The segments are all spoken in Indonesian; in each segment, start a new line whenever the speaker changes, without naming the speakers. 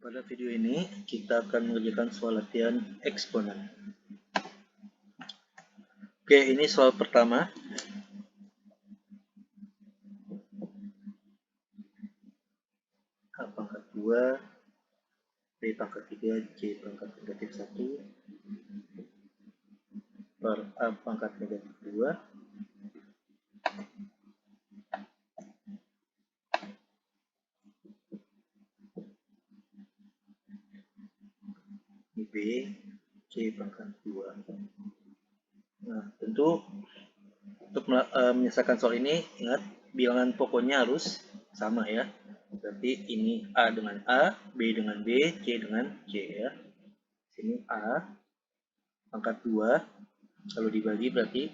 Pada video ini, kita akan mengerjakan soal latihan eksponen. Oke, ini soal pertama. A pangkat 2, B pangkat 3, C pangkat negatif 1, per A pangkat negatif 2, B, C pangkat 2. Nah, tentu untuk menyelesaikan soal ini, ingat bilangan pokoknya harus sama ya. Berarti ini A dengan A, B dengan B, C dengan C ya. Sini A pangkat 2, kalau dibagi berarti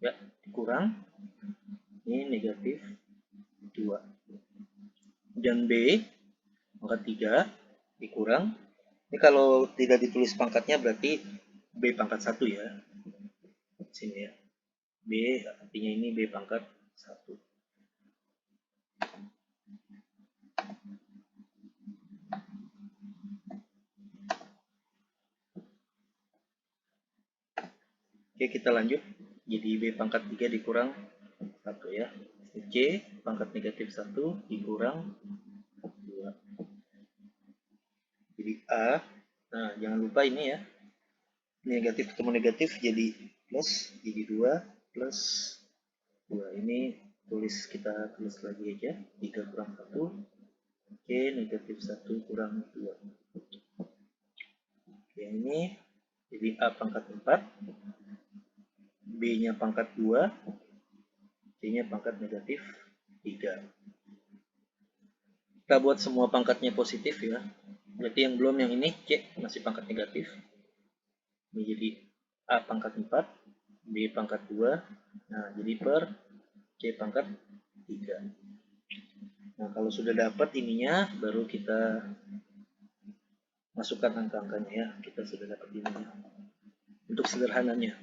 ya kurang, ini negatif 2. Dan B pangkat 3 dikurang, ini kalau tidak ditulis pangkatnya berarti B pangkat 1 ya, sini ya, B artinya ini B pangkat 1. Oke, kita lanjut. Jadi B pangkat 3 dikurang 1 ya. C pangkat negatif 1 dikurang 2. Jadi A, nah jangan lupa ini ya, negatif ketemu negatif jadi plus, jadi 2 plus 2. Ini kita tulis lagi aja, 3 kurang 1. Oke, negatif 1 kurang 2. Oke, ini jadi A pangkat 4, B-nya pangkat 2, C-nya pangkat negatif 3. Kita buat semua pangkatnya positif ya. Berarti yang belum yang ini, C masih pangkat negatif. Ini jadi A pangkat 4, B pangkat 2. Nah, jadi per C pangkat 3. Nah, kalau sudah dapat ininya, baru kita masukkan angka-angkanya ya. Kita sudah dapat ininya. Untuk sederhananya.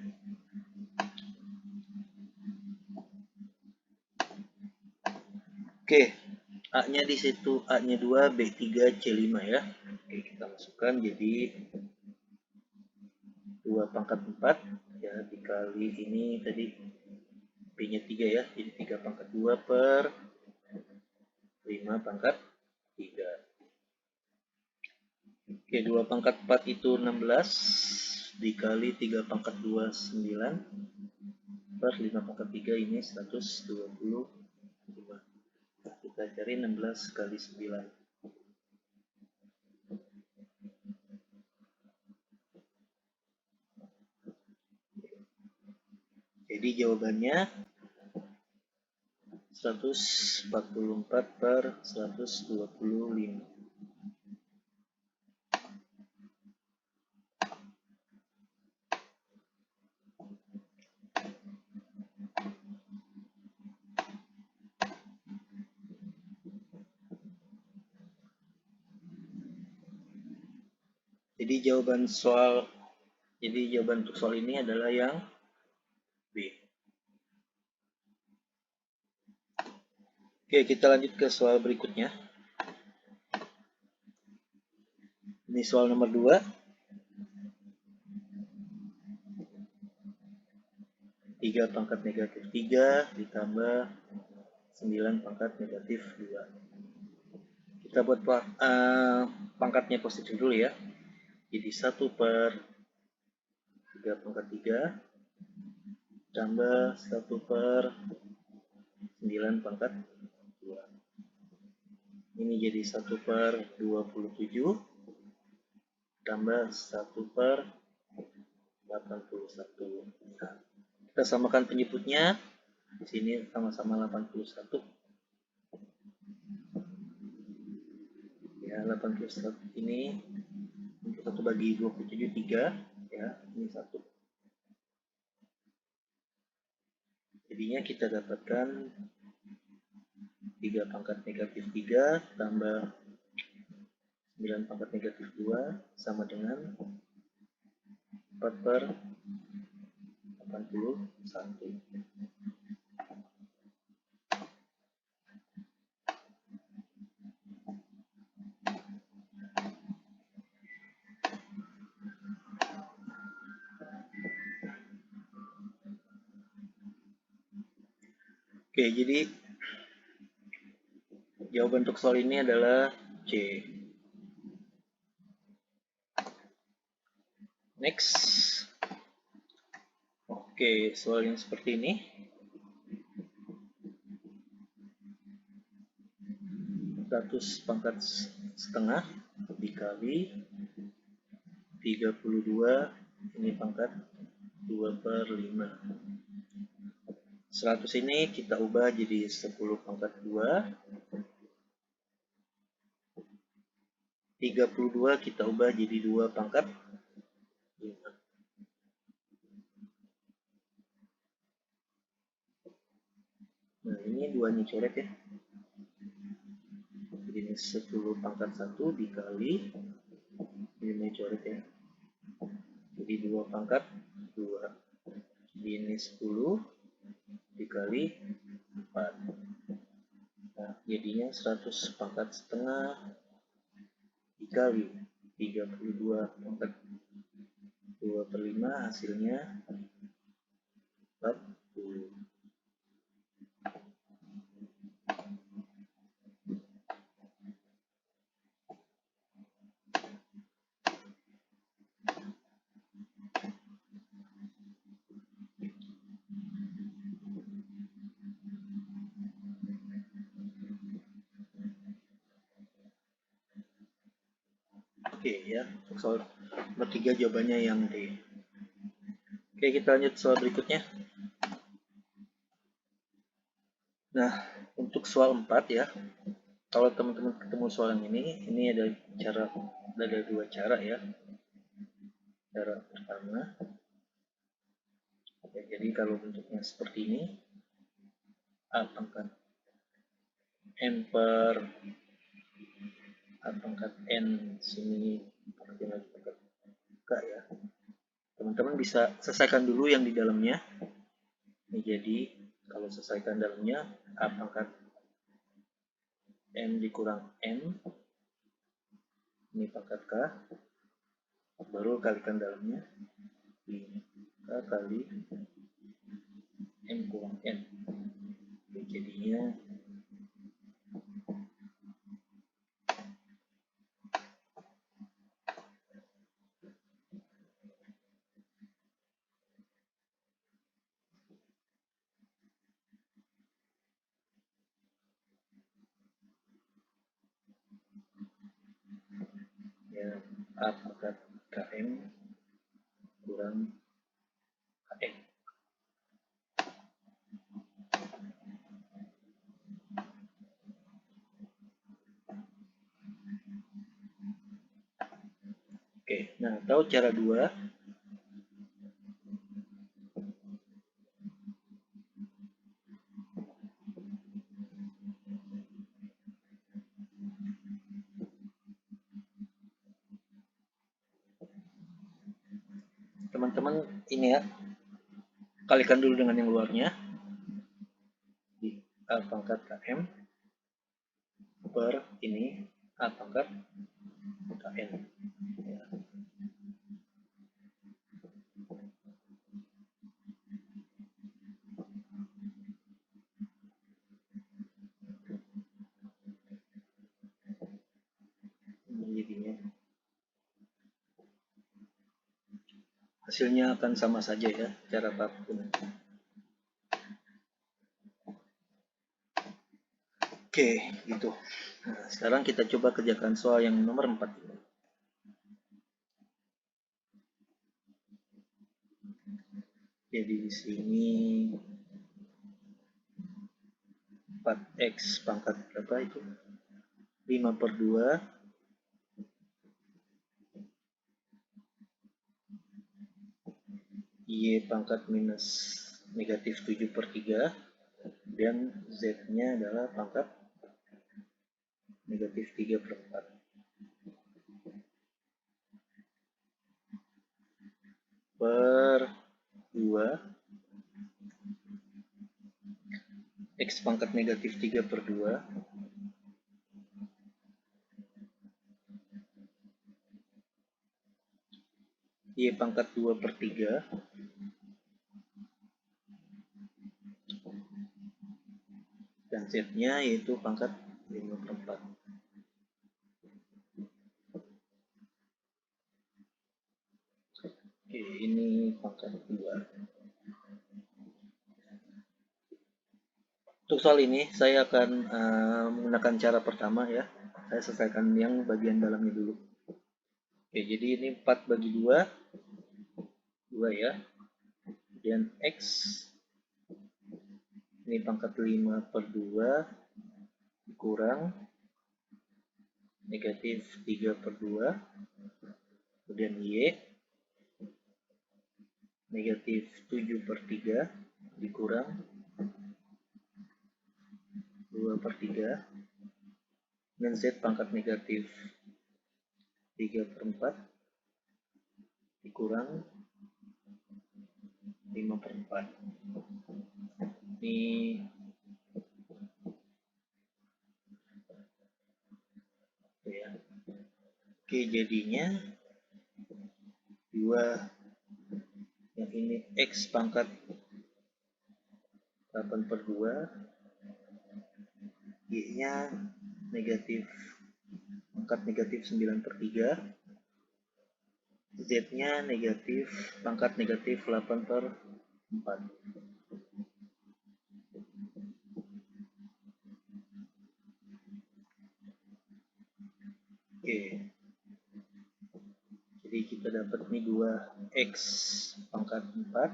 Oke, A-nya di situ, A-nya 2, B3, C5 ya. Oke, kita masukkan jadi 2 pangkat 4 ya, dikali ini tadi B-nya 3 ya, jadi 3 pangkat 2 per 5 pangkat 3. Oke, 2 pangkat 4 itu 16, dikali 3 pangkat 2, 9, per 5 pangkat 3 ini 125. Kita cari 16 kali 9. Jadi jawabannya 144 per 125. Jadi jawaban untuk soal ini adalah yang B. Oke, kita lanjut ke soal berikutnya. Ini soal nomor 2. 3 pangkat negatif 3 ditambah 9 pangkat negatif 2. Kita buat pangkatnya positif dulu ya. Jadi 1 per 3 pangkat 3 tambah 1 per 9 pangkat 2. Ini jadi 1 per 27 tambah 1 per 81. Nah, kita samakan penyebutnya. Di sini sama-sama 81. Ya, 81 ini 1 bagi 27 3 ya, ini 1. Jadinya kita dapatkan 3 pangkat negatif 3 tambah 9 pangkat negatif 2 sama dengan 4 per 81. Oke, jadi jawaban untuk soal ini adalah C. Next. Oke, soal yang seperti ini. Ratus pangkat setengah dikali 32, ini pangkat 2/5. 100 ini kita ubah jadi 10 pangkat 2. 32 kita ubah jadi 2 pangkat 5. Nah, ini 2-nya coret ya. Jadi ini 10 pangkat 1 dikali, ini coret ya. Jadi 2 pangkat 2. Jadi ini 10 dikali 4. Nah, jadinya 100 pangkat setengah dikali 32 pangkat 2/5, hasilnya 40. Oke ya, soal nomor 3 jawabannya yang D. Oke, kita lanjut soal berikutnya. Nah, untuk soal 4 ya, kalau teman-teman ketemu soal yang ini ada dua cara ya. Cara pertama, ya, jadi kalau bentuknya seperti ini, A pangkat N per A pangkat N sini pangkat K ya. Teman-teman bisa selesaikan dulu yang di dalamnya. Ini jadi kalau selesaikan dalamnya A pangkat N dikurang N, ini pangkat K, baru kalikan dalamnya, K kali N kurang N. Jadinya ya A pangkat KM kurang KM. Oke, nah tahu cara 2. Teman-teman ini ya, kalikan dulu dengan yang luarnya, di A pangkat KM per ini A pangkat KN. Ya. Jadinya hasilnya akan sama saja ya, cara apapun. Oke, gitu. Nah, sekarang kita coba kerjakan soal yang nomor 4 ini. Jadi di sini 4x pangkat berapa itu? 5/2 Y pangkat minus negatif 7/3 dan Z-nya adalah pangkat negatif 3/4 per 2 X pangkat negatif 3/2 Y pangkat 2/3 dan Z-nya yaitu pangkat 5/4. Oke, ini pangkat 2. Untuk soal ini saya akan menggunakan cara pertama ya. Saya selesaikan yang bagian dalamnya dulu. Oke, jadi ini 4/2, 2 ya. Kemudian X, ini pangkat 5/2, kurang negatif 3/2. Kemudian Y, negatif 7/3, dikurang 2/3. Dan Z pangkat negatif 3/4, dikurang 5/4. Ini ya. Oke, jadinya 2 yang ini X pangkat 8/2, Y-nya negatif pangkat negatif 9/3, Z-nya negatif pangkat negatif 8/4. Oke, jadi kita dapat nih 2X pangkat 4,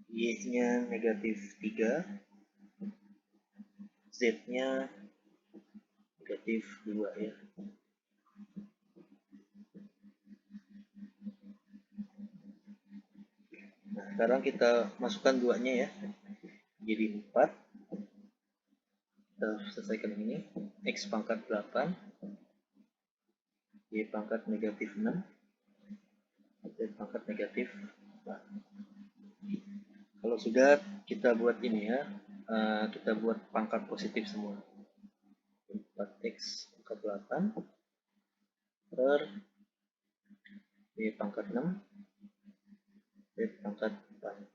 Y-nya negatif 3, Z-nya negatif 2 ya. Nah, sekarang kita masukkan 2-nya ya. Jadi 4. Kita selesaikan ini. X pangkat 8, Y pangkat negatif 6, Z pangkat negatif 4. Kalau sudah, kita buat ini ya. Kita buat pangkat positif semua. 4X pangkat 8 per Y pangkat 6, Z pangkat 4.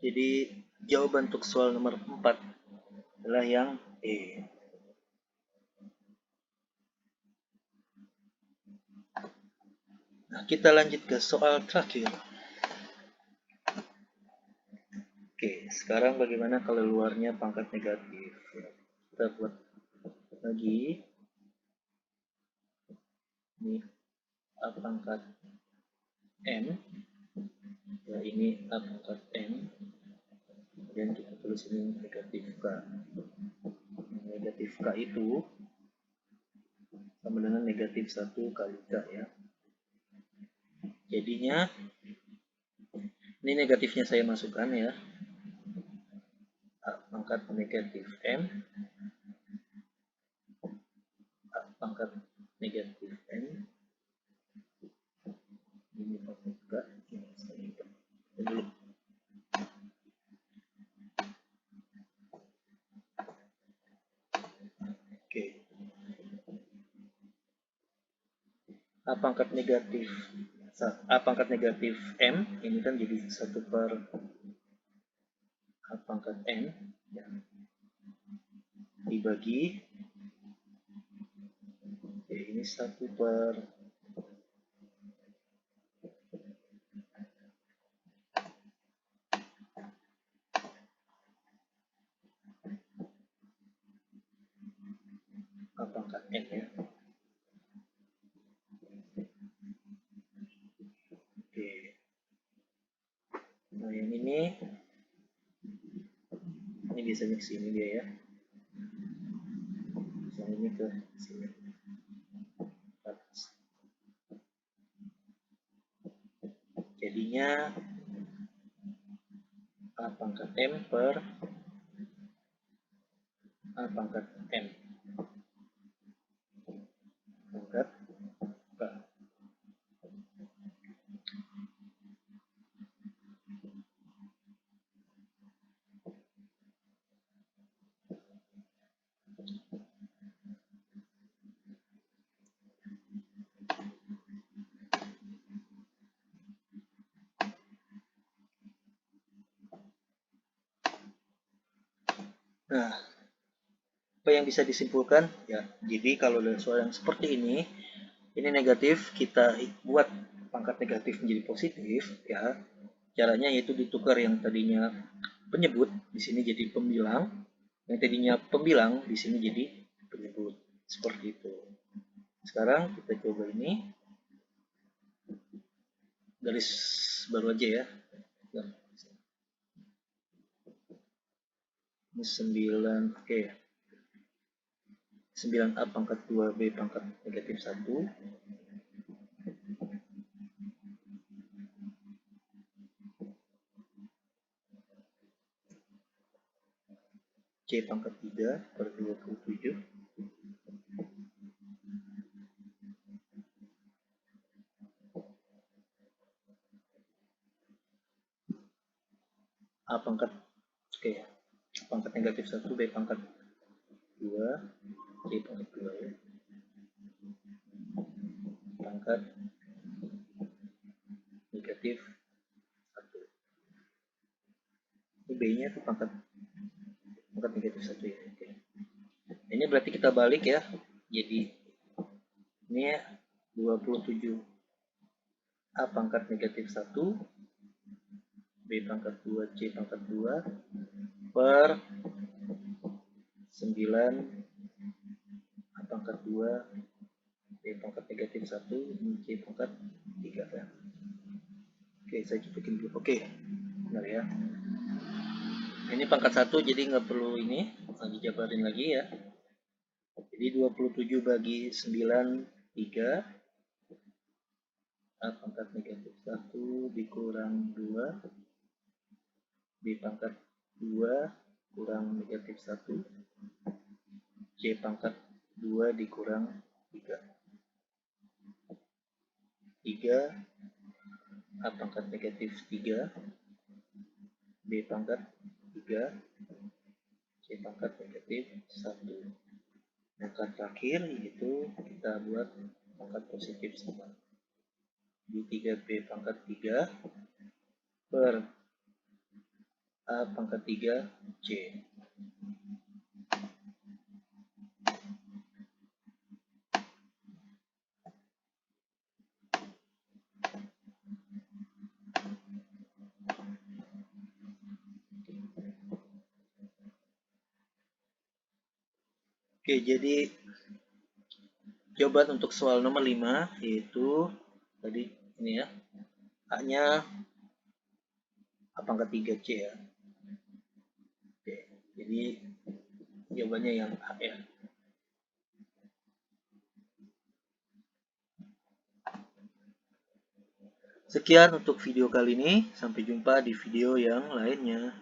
Jadi jawaban untuk soal nomor 4 adalah yang E. Nah, kita lanjut ke soal terakhir. Oke, sekarang bagaimana kalau luarnya pangkat negatif? Kita buat lagi. Ini A pangkat M. Ya, ini A pangkat M. Kemudian kita tulis ini negatif K. Negatif K itu sama dengan negatif 1 kali K ya. Jadinya ini negatifnya saya masukkan ya. A pangkat negatif M, A pangkat negatif M, ini pangkat K, dulu. Oke. A pangkat negatif M, ini kan jadi 1 per A pangkat M ya. Dibagi, oke, ini 1 per A pangkat N ya. Oke. Nah, yang ini biasanya ke sini dia ya. Yang ini ke sini. Jadinya A pangkat M per A pangkat M pangkat K. Nah, apa yang bisa disimpulkan? Ya, jadi kalau dalam soal yang seperti ini negatif, kita buat pangkat negatif menjadi positif, ya. Caranya yaitu ditukar yang tadinya penyebut di sini jadi pembilang, yang tadinya pembilang di sini jadi penyebut. Seperti itu. Sekarang kita coba ini garis baru aja ya. Ini 9, oke. 9A pangkat 2B pangkat negatif 1. C pangkat 3 per 27. A pangkat, oke, pangkat negatif 1, B pangkat 2, C pangkat 2 ya. Pangkat negatif 1. Ini B-nya itu pangkat negatif 1 ya. Oke. Ini berarti kita balik ya. Jadi ini ya 27 A pangkat negatif 1, B pangkat 2, C pangkat 2 per 9 A pangkat 2, B pangkat negatif 1, C pangkat 3 ya. Oke, saya cepetin dulu. Oke, benar ya. Ini pangkat 1 jadi nggak perlu ini, dijabarin lagi ya. Jadi 27 bagi 9, 3. A pangkat negatif 1 dikurang 2. B pangkat 2 kurang negatif 1. C pangkat 2 dikurang 3. 3 A pangkat negatif 3, B pangkat 3, C pangkat negatif 1. Angka terakhir yaitu kita buat pangkat positif sama. Di 3B pangkat 3 per A pangkat 3 C. Oke, jadi jawaban untuk soal nomor 5 yaitu tadi ini ya, A-nya A pangkat 3 C ya. Oke, jadi jawabannya yang A ya. Sekian untuk video kali ini, sampai jumpa di video yang lainnya.